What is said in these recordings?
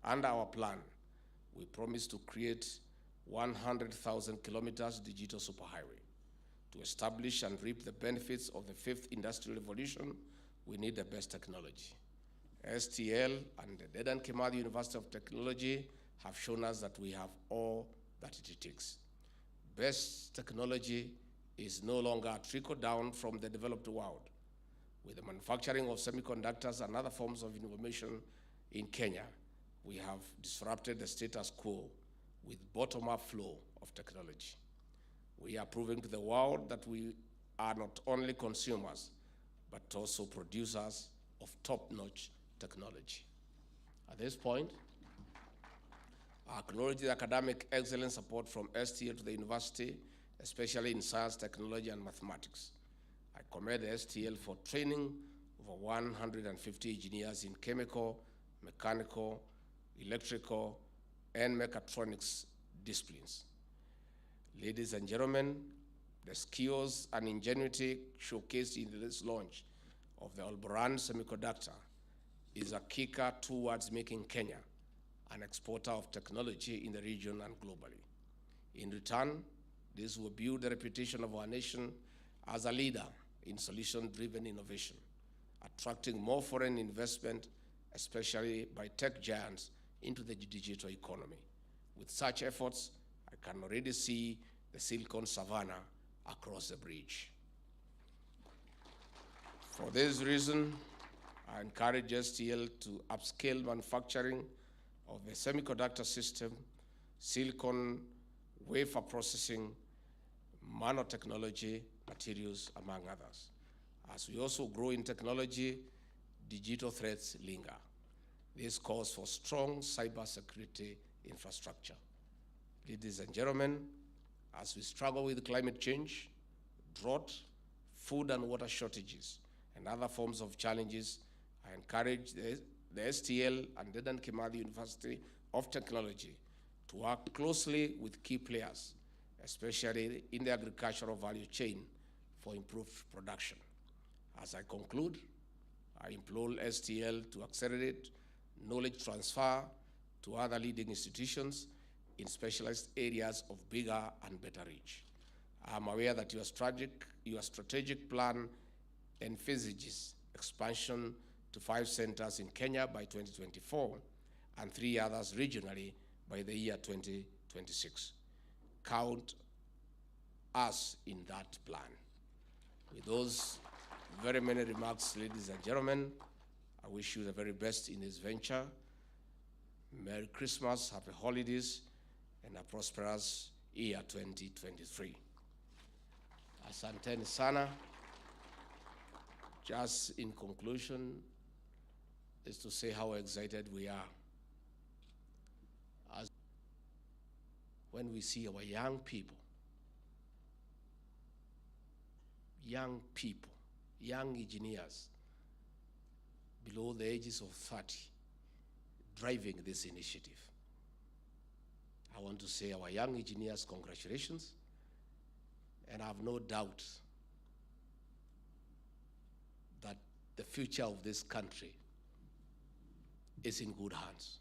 Under our plan, we promise to create 100,000 kilometers digital superhighway. To establish and reap the benefits of the fifth industrial revolution, we need the best technology. STL and the Dedan Kimathi University of Technology have shown us that we have all that it takes. Best technology is no longer a trickle down from the developed world. With the manufacturing of semiconductors and other forms of information in Kenya, we have disrupted the status quo with bottom-up flow of technology. We are proving to the world that we are not only consumers, but also producers of top-notch technology. At this point, I acknowledge the academic excellence support from STL to the university, especially in science, technology, and mathematics. I commend the STL for training over 150 engineers in chemical, mechanical, electrical, and mechatronics disciplines. Ladies and gentlemen, the skills and ingenuity showcased in this launch of the OL'BORANA semiconductor is a kicker towards making Kenya an exporter of technology in the region and globally. In return, this will build the reputation of our nation as a leader in solution-driven innovation, attracting more foreign investment, especially by tech giants, into the digital economy. With such efforts, I can already see the Silicon Savannah across the bridge. For this reason, I encourage STL to upscale manufacturing of the semiconductor system, silicon wafer processing, nanotechnology, materials, among others. As we also grow in technology, digital threats linger. This calls for strong cybersecurity infrastructure. Ladies and gentlemen, as we struggle with climate change, drought, food and water shortages, and other forms of challenges, I encourage the STL and Dedan Kimathi University of Technology to work closely with key players, especially in the agricultural value chain, for improved production. As I conclude, I implore STL to accelerate knowledge transfer to other leading institutions in specialized areas of bigger and better reach. I am aware that your strategic plan envisages expansion to 5 centers in Kenya by 2024 and 3 others regionally by the year 2026. Count us in that plan. With those very many remarks, ladies and gentlemen, I wish you the very best in this venture. Merry Christmas, happy holidays, and a prosperous year 2023. Asanteni sana. Just in conclusion, is to say how excited we are as when we see our young people, young engineers below the ages of 30 driving this initiative. I want to say our young engineers, congratulations, and I have no doubt that the future of this country is in good hands.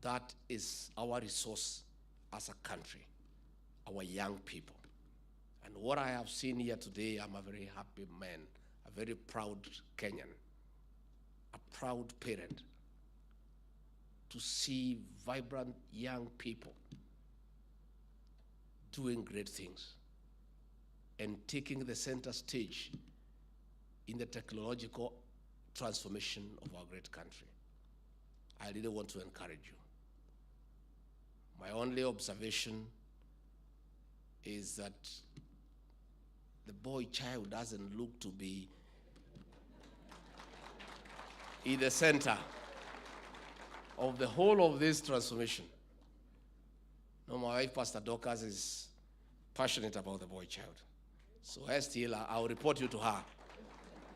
That is our resource as a country, our young people. And what I have seen here today, I'm a very happy man, a very proud Kenyan, a proud parent, to see vibrant young people doing great things and taking the center stage in the technological transformation of our great country. I really want to encourage you. My only observation is that the boy child doesn't look to be in the center of the whole of this transformation. No, my wife, Pastor Dorcas, is passionate about the boy child. So STL, I'll report you to her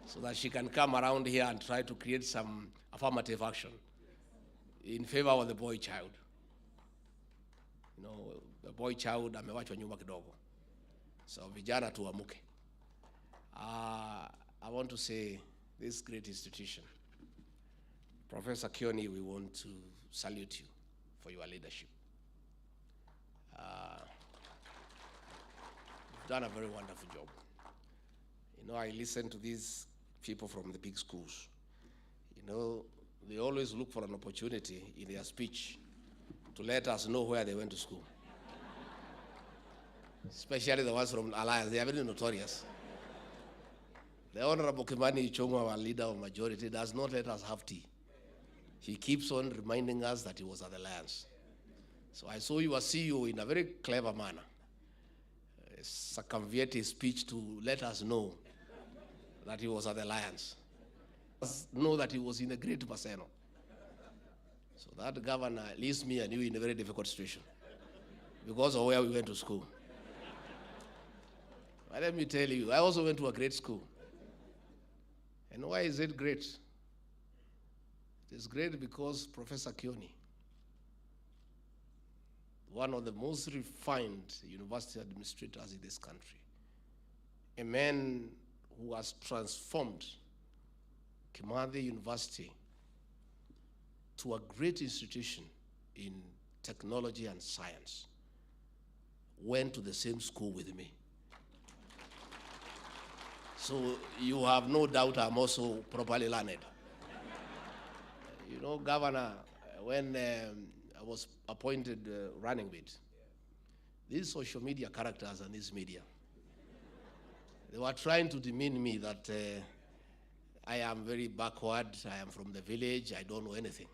so that she can come around here and try to create some affirmative action in favor of the boy child. You know, the boy child amewachwa nyuma kidogo. So vijana tuamuke. I want to say this great institution, Professor Kioni, we want to salute you for your leadership. You've done a very wonderful job. You know, I listen to these people from the big schools. You know, they always look for an opportunity in their speech to let us know where they went to school. Especially the ones from Alliance, they are very notorious. The Honorable Kimani Gachangua, our leader of majority, does not let us have tea. He keeps on reminding us that he was at the Alliance. So I saw your CEO in a very clever manner circumvent his speech to let us know that he was at the Alliance. Know that he was in a great Maseno. So that governor leaves me and you in a very difficult situation because of where we went to school. But let me tell you, I also went to a great school. And why is it great? It is great because Professor Kioni, one of the most refined university administrators in this country, a man who has transformed Kimathi University to a great institution in technology and science, went to the same school with me. So you have no doubt I'm also properly learned. You know, Governor, when I was appointed running mate, these social media characters and this media, they were trying to demean me that I am very backward, I am from the village, I don't know anything.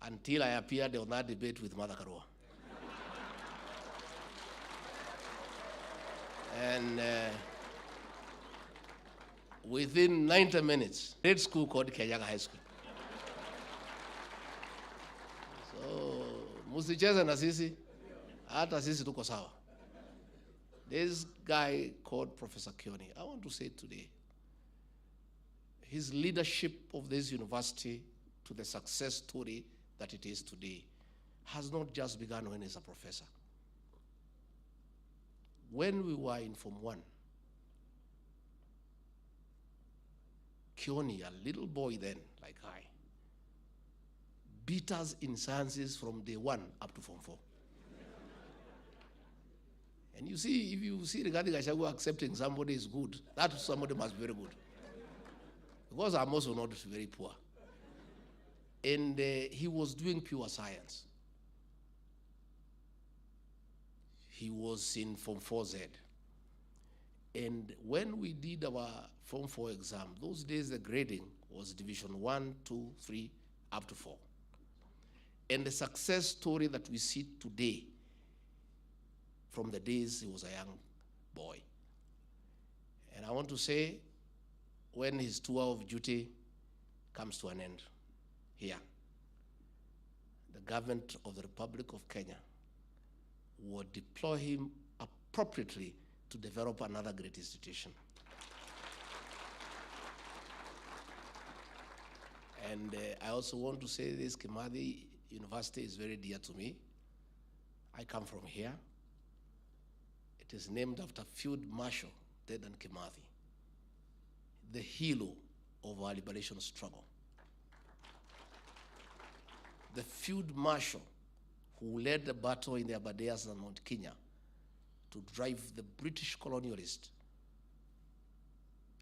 Until I appeared on that debate with Mother Karua. And within 90 minutes, grade school called Kenyaga High School. So, musicheze na sisi, hata sisi tuko sawa. This guy called Professor Kioni, I want to say today, his leadership of this university to the success story that it is today has not just begun when he's a professor. When we were in Form 1, Kioni, a little boy then, like I, beat us in sciences from day 1 up to Form 4. And you see, if you see Rigathi Gachangua accepting somebody is good, that somebody must be very good. Because I'm also not very poor. And he was doing pure science. He was in Form 4Z. And when we did our Form 4 exam, those days the grading was Division 1, 2, 3, up to 4. And the success story that we see today, from the days he was a young boy. And I want to say, when his tour of duty comes to an end here, the government of the Republic of Kenya will deploy him appropriately to develop another great institution. And I also want to say this, Kimathi University is very dear to me. I come from here. It is named after Field Marshal Dedan Kimathi, the hero of our liberation struggle. The Field Marshal who led the battle in the Aberdares and Mount Kenya to drive the British colonialists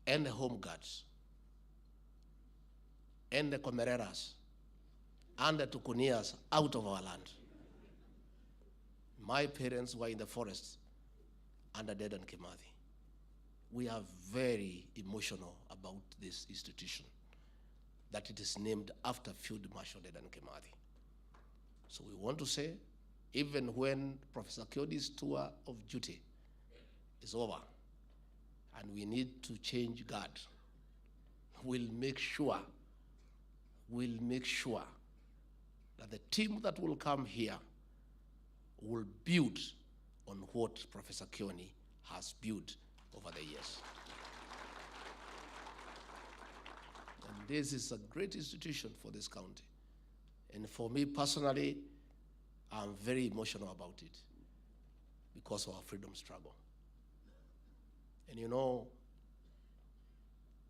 and the Home Guards and the Comereras and the Tukunias out of our land. My parents were in the forest under Dedan Kimathi. We are very emotional about this institution, that it is named after Field Marshal Dedan Kimathi. So we want to say, even when Professor Kioni's tour of duty is over and we need to change guard, we'll make sure that the team that will come here will build on what Professor Kioni has built over the years. And this is a great institution for this county. And for me personally, I'm very emotional about it because of our freedom struggle. And you know,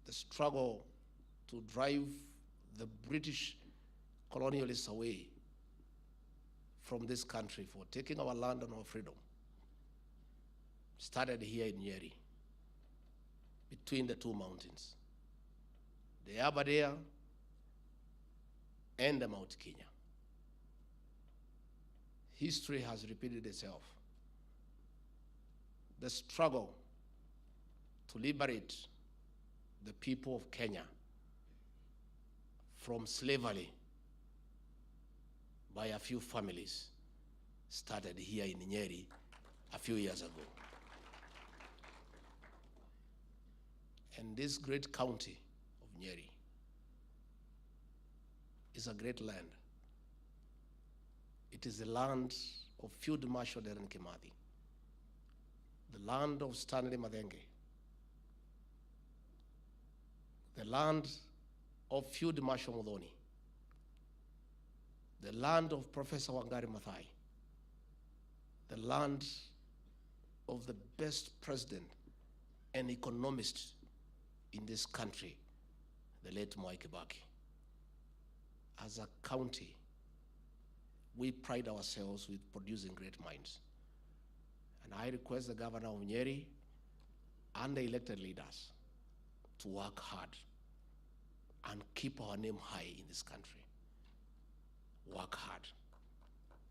the struggle to drive the British colonialists away from this country for taking our land and our freedom started here in Nyeri, between the two mountains, the Aberdare and the Mount Kenya. History has repeated itself. The struggle to liberate the people of Kenya from slavery by a few families started here in Nyeri a few years ago. And this great county of Nyeri is a great land. It is the land of Field Marshal Dedan Kimathi, the land of Stanley Madenge, the land of Field Marshal Muthoni, the land of Professor Wangari Maathai, the land of the best president and economist in this country, the late Mwai Kibaki. As a county, we pride ourselves with producing great minds. And I request the governor of Nyeri and the elected leaders to work hard and keep our name high in this country. Work hard.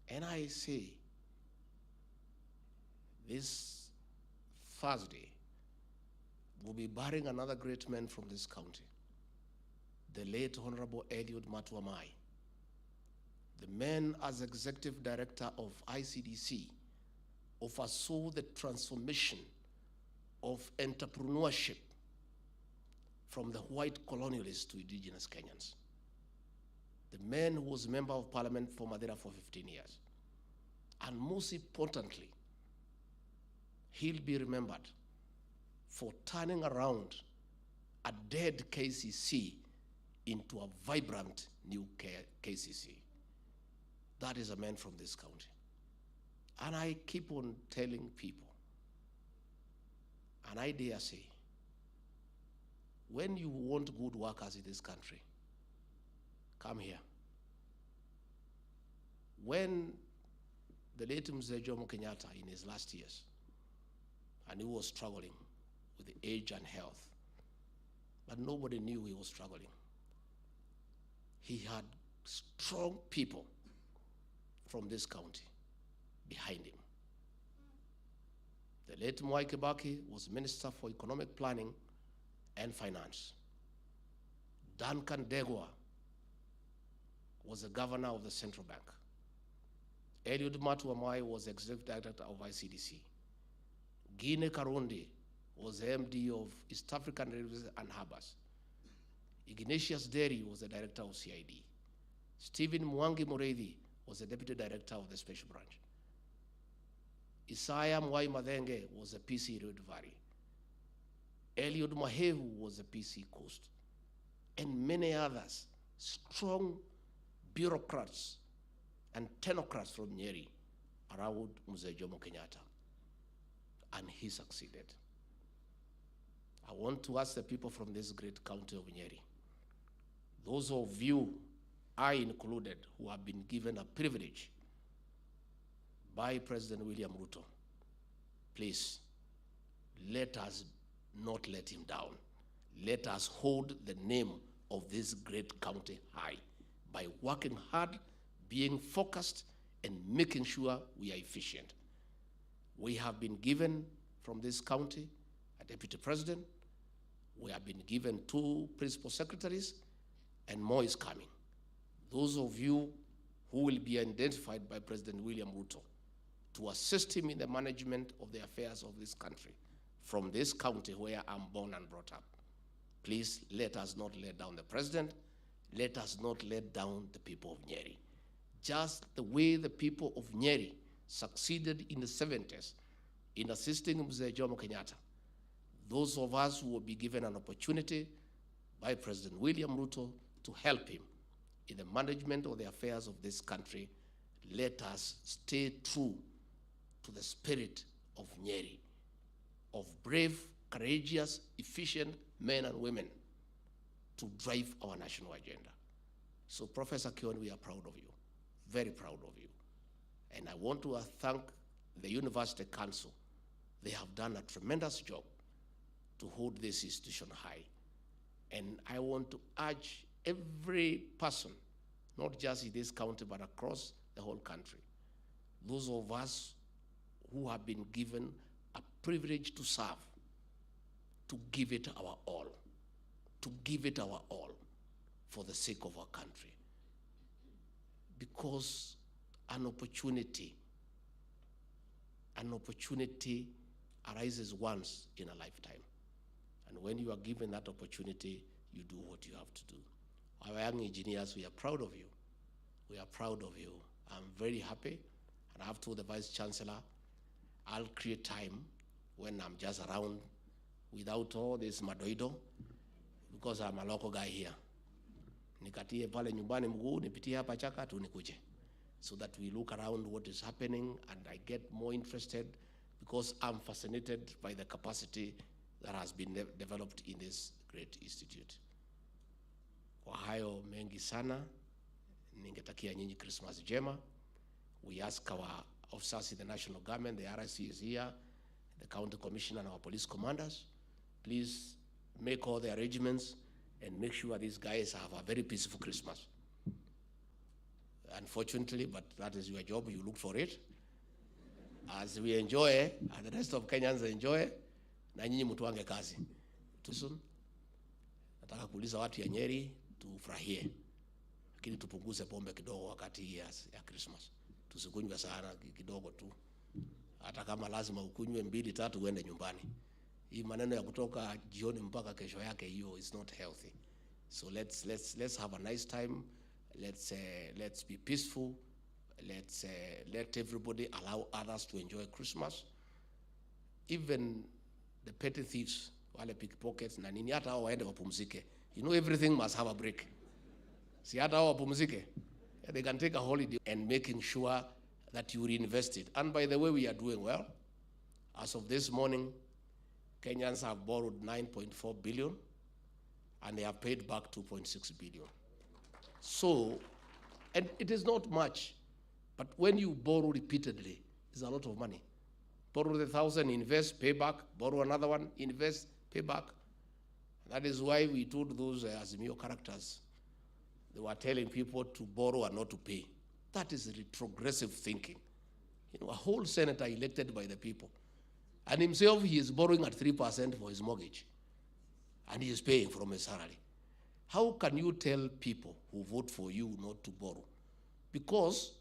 And I say, this Thursday, we'll be burying another great man from this county, the late Honorable Eliud Matuamai. The man, as executive director of ICDC, oversaw the transformation of entrepreneurship from the white colonialists to indigenous Kenyans. The man who was member of parliament for Madeira for 15 years. And most importantly, he'll be remembered for turning around a dead KCC into a vibrant new KCC. That is a man from this county. And I keep on telling people, and I dare say, when you want good workers in this country, come here. When the late Mzee Jomo Kenyatta in his last years, and he was struggling with the age and health, but nobody knew he was struggling. He had strong people from this county behind him. The late Mwai Kibaki was Minister for Economic Planning and Finance. Duncan Degwa was the governor of the Central Bank. Eliud Matuamai was executive director of ICDC. Guinea Karundi was the MD of East African Rivers and Harbors. Ignatius Derry was the director of CID. Stephen Mwangi Mureithi was the deputy director of the Special Branch. Isaiah Mwai Madenge was the PC Red Valley. Eliud Mahehu was the PC Coast. And many others, strong bureaucrats and technocrats from Nyeri around Mzee Jomo Kenyatta. And he succeeded. I want to ask the people from this great county of Nyeri, those of you, I included, who have been given a privilege by President William Ruto, please, let us not let him down. Let us hold the name of this great county high by working hard, being focused, and making sure we are efficient. We have been given from this county a deputy president. We have been given 2 principal secretaries, and more is coming. Those of you who will be identified by President William Ruto to assist him in the management of the affairs of this country from this county where I'm born and brought up. Please let us not let down the president. Let us not let down the people of Nyeri. Just the way the people of Nyeri succeeded in the 70s in assisting Mzee Jomo Kenyatta, those of us who will be given an opportunity by President William Ruto to help him in the management of the affairs of this country, let us stay true to the spirit of Nyeri, of brave, courageous, efficient men and women to drive our national agenda. So Professor Kion, we are proud of you, very proud of you. And I want to thank the University Council. They have done a tremendous job to hold this institution high. And I want to urge every person, not just in this county, but across the whole country, those of us who have been given a privilege to serve, to give it our all, to give it our all for the sake of our country. Because an opportunity arises once in a lifetime. And when you are given that opportunity, you do what you have to do. Our young engineers, we are proud of you. We are proud of you. I'm very happy, and I have told the Vice Chancellor, I'll create time when I'm just around without all this madoido, because I'm a local guy here. Nikatie pale nyumbani mguu, nipitie hapa Chaka tu nikuje, so that we look around what is happening, and I get more interested because I'm fascinated by the capacity that has been developed in this great institute. Kwa hayo mengi sana, ningetakia nyinyi Christmas jema. We ask our officers in the national government, the RIC is here, the county commissioner and our police commanders, please make all the arrangements and make sure these guys have a very peaceful Christmas. Unfortunately, but that is your job, you look for it. As we enjoy, and the rest of Kenyans enjoy, na nyinyi mtuange kazi. Tusun, nataka kuuliza watu ya Nyeri, tufurahie. Lakini tupunguze pombe kidogo wakati ya Christmas. Tusikunywe sana, kidogo tu. Hata kama lazima ukunywe 2-3 uende nyumbani. Hii maneno ya kutoka jioni mpaka kesho yake, hiyo is not healthy. So let's have a nice time. Let's be peaceful. Let everybody allow others to enjoy Christmas. Even the petty thieves, wale pickpockets na nini, hata hao waende wapumzike. You know, everything must have a break. Si hata hao wapumzike. They can take a holiday and making sure that you reinvest it. And by the way, we are doing well. As of this morning, Kenyans have borrowed 9.4 billion and they have paid back 2.6 billion. So, and it is not much, but when you borrow repeatedly, it's a lot of money. Borrow 1,000, invest, pay back, borrow another one, invest, pay back. That is why we told those Azimio characters, they were telling people to borrow and not to pay. That is retrogressive thinking. You know, a whole senator elected by the people. And himself, he is borrowing at 3% for his mortgage. And he is paying from his salary. How can you tell people who vote for you not to borrow? Because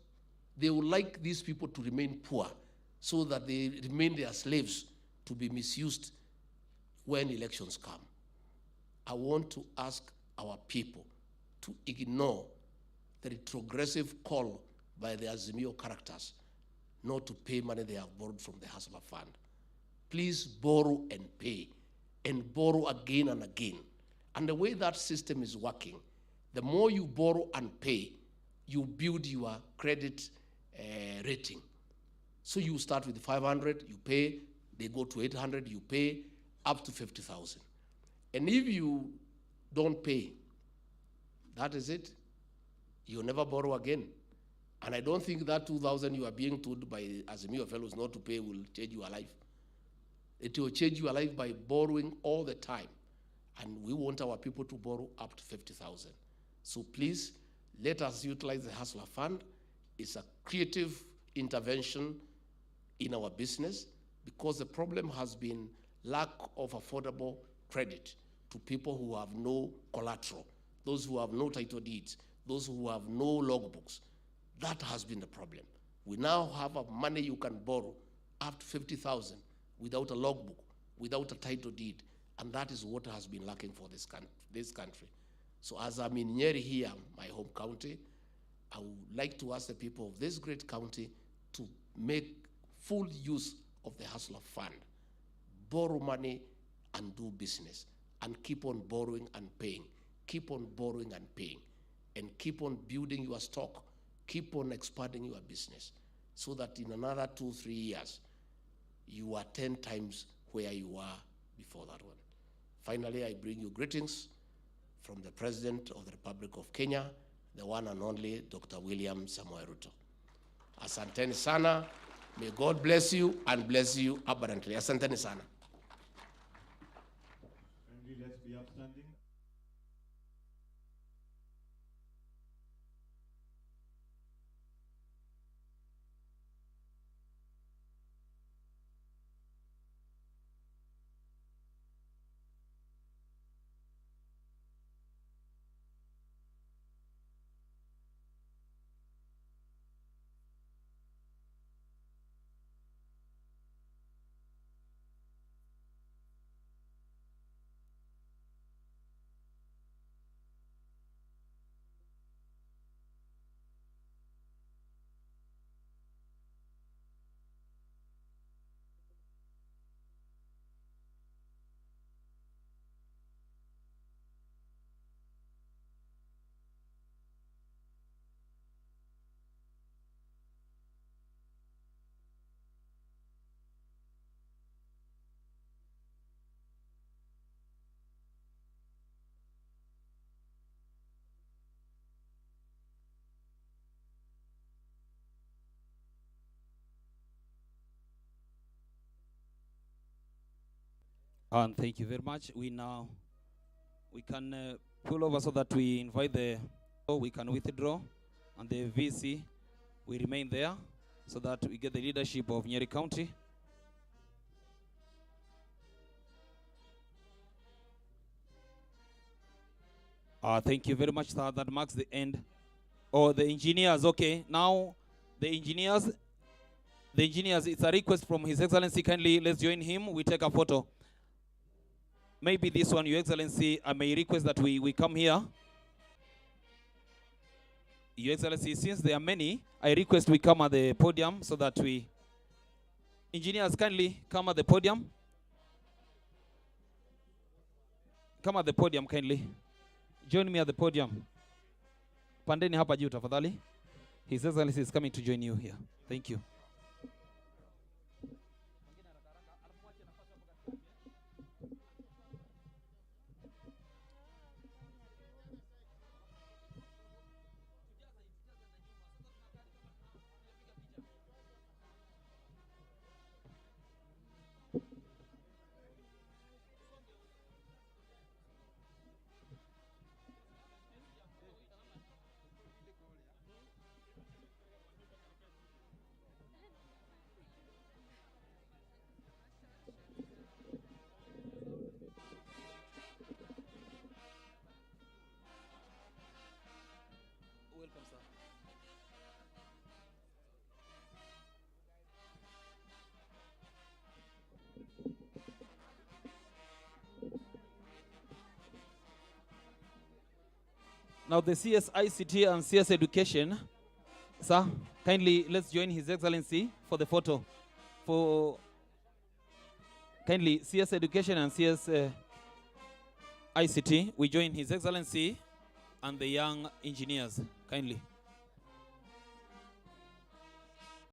they would like these people to remain poor so that they remain their slaves to be misused when elections come. I want to ask our people to ignore the retrogressive call by the Azimio characters not to pay money they have borrowed from the Hustler Fund. Please borrow and pay, and borrow again and again. And the way that system is working, the more you borrow and pay, you build your credit rating. So you start with 500, you pay, they go to 800, you pay, up to 50,000. And if you don't pay, that is it. You'll never borrow again. And I don't think that 2,000 you are being told by Azimio fellows not to pay will change your life. It will change your life by borrowing all the time. And we want our people to borrow up to 50,000. So please, let us utilize the Hustler Fund. It's a creative intervention in our business because the problem has been lack of affordable credit to people who have no collateral, those who have no title deeds, those who have no logbooks. That has been the problem. We now have a money you can borrow up to 50,000 without a logbook, without a title deed, and that is what has been lacking for this country. So as I'm in Nyeri here, my home county, I would like to ask the people of this great county to make full use of the Hustler Fund, borrow money and do business, and keep on borrowing and paying, keep on borrowing and paying, and keep on building your stock, keep on expanding your business, so that in another 2-3 years, you are 10 times where you were before that one. Finally, I bring you greetings from the President of the Republic of Kenya the one and only Dr. William Samoei Ruto. Asanteni sana. May God bless you and bless you abundantly. Asanteni sana. Let's be upstanding. And thank you very much. We can pull over so that we invite we can withdraw, and the VC we remain there so that we get the leadership of Nyeri County. Thank you very much, sir. That marks the end. Oh, the engineers, okay. Now, the engineers, it's a request from His Excellency. Kindly, let's join him. We take a photo. Maybe this one, Your Excellency, I may request that we come here. Your Excellency, since there are many, I request we come at the podium so that we... Engineers, kindly come at the podium. Come at the podium, kindly. Join me at the podium. Pandeni hapa juu tafadhali. His Excellency is coming to join you here. Thank you. Welcome, sir. Now the CS ICT and CS Education, sir, kindly let's join His Excellency for the photo. For kindly CS Education and CS ICT, we join His Excellency and the young engineers, kindly.